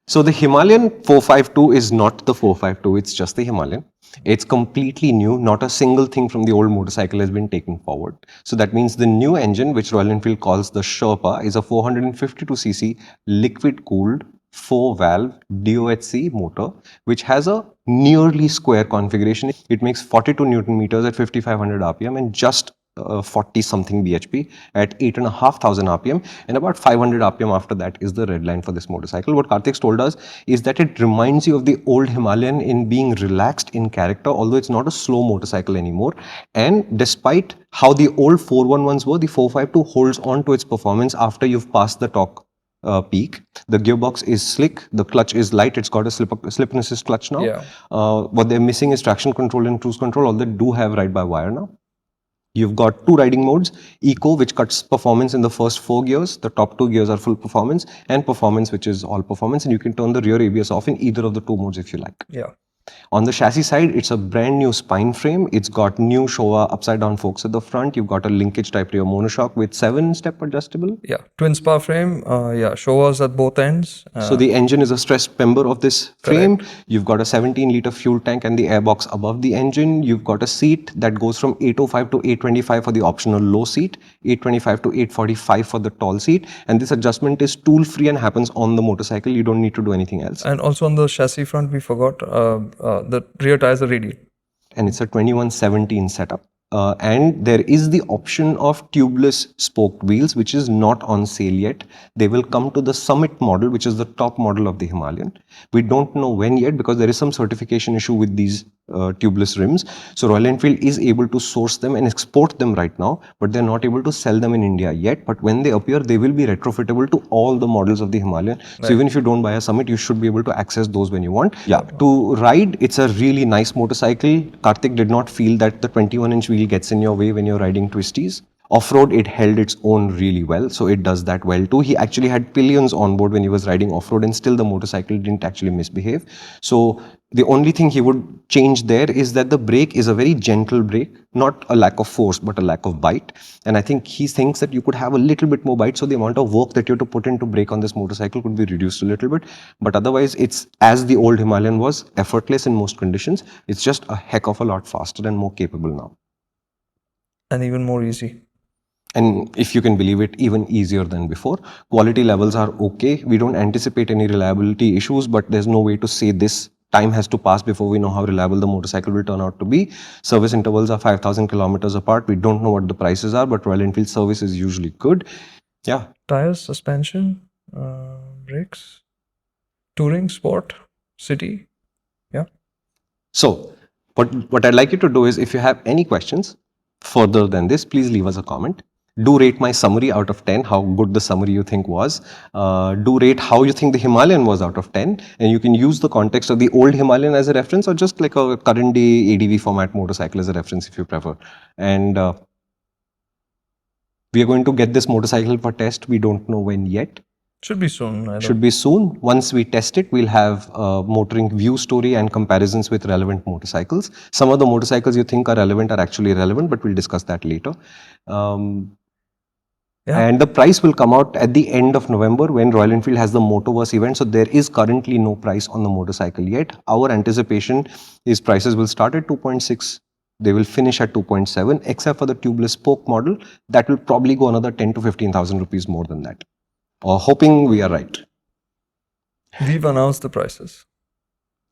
So the Himalayan 452 is not the 452, it's just the Himalayan. It's completely new, not a single thing from the old motorcycle has been taken forward. So that means the new engine, which Royal Enfield calls the Sherpa, is a 452cc liquid cooled 4-valve DOHC motor, which has a nearly square configuration. It makes 42 Newton meters at 5500 RPM and just 40 something bhp at 8,500 rpm, and about 500 rpm after that is the red line for this motorcycle. What Kartik's told us is that it reminds you of the old Himalayan in being relaxed in character, although it's not a slow motorcycle anymore. And despite how the old 411s were, the 452 holds on to its performance after you've passed the torque peak. The gearbox is slick, the clutch is light, it's got a slip and assist clutch now. Yeah. What they're missing is traction control and cruise control, although they do have ride-by-wire now. You've got two riding modes, Eco, which cuts performance in the first 4 gears, the top 2 gears are full performance, and Performance, which is all performance, and you can turn the rear ABS off in either of the 2 modes if you like. Yeah. On the chassis side, it's a brand new spine frame. It's got new Showa upside down forks at the front. You've got a linkage type rear monoshock with 7-step adjustable. Yeah, twin spar frame. Showas at both ends. So the engine is a stressed member of this frame. Correct. You've got a 17-liter fuel tank and the airbox above the engine. You've got a seat that goes from 805 to 825 for the optional low seat, 825 to 845 for the tall seat. And this adjustment is tool-free and happens on the motorcycle. You don't need to do anything else. And also on the chassis front, we forgot the rear tires are radial. And it's a 2117 setup. And there is the option of tubeless spoked wheels, which is not on sale yet. They will come to the Summit model, which is the top model of the Himalayan. We don't know when yet because there is some certification issue with these tubeless rims. So Royal Enfield is able to source them and export them right now, but they're not able to sell them in India yet. But when they appear, they will be retrofittable to all the models of the Himalayan. Right. So even if you don't buy a Summit, you should be able to access those when you want. Yeah, to ride, it's a really nice motorcycle. Kartik did not feel that the 21-inch wheel gets in your way when you're riding twisties. Off-road, it held its own really well, so it does that well too. He actually had pillions on board when he was riding off-road and still the motorcycle didn't actually misbehave. So the only thing he would change there is that the brake is a very gentle brake, not a lack of force, but a lack of bite. And I think he thinks that you could have a little bit more bite, so the amount of work that you have to put into brake on this motorcycle could be reduced a little bit. But otherwise, it's as the old Himalayan was, effortless in most conditions. It's just a heck of a lot faster and more capable now. And even more easy. And if you can believe it, even easier than before. Quality levels are okay. We don't anticipate any reliability issues, but there's no way to say this. Time has to pass before we know how reliable the motorcycle will turn out to be. Service intervals are 5,000 kilometers apart. We don't know what the prices are, but Royal Enfield service is usually good. Yeah. Tires, suspension, brakes, touring, sport, city. Yeah. So what I'd like you to do is, if you have any questions further than this, please leave us a comment. Do rate my summary out of 10, how good the summary you think was. Do rate how you think the Himalayan was out of 10. And you can use the context of the old Himalayan as a reference, or just like a current day ADV format motorcycle as a reference if you prefer. And we are going to get this motorcycle for test. We don't know when yet. Should be soon. Should be soon. Once we test it, we'll have a MotorInc view story and comparisons with relevant motorcycles. Some of the motorcycles you think are relevant are actually relevant, but we'll discuss that later. Yeah. And the price will come out at the end of November when Royal Enfield has the Motoverse event. So there is currently no price on the motorcycle yet. Our anticipation is prices will start at 2.6. They will finish at 2.7, except for the tubeless spoke model. That will probably go another 10 to 15,000 rupees more than that. Hoping we are right. We've announced the prices.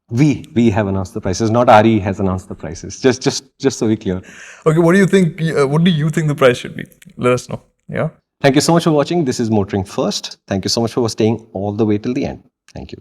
We have announced the prices, not RE has announced the prices. Just so we're clear. Okay, what do you think? What do you think the price should be? Let us know. Yeah. Thank you so much for watching. This is MotorInc First. Thank you so much for staying all the way till the end. Thank you.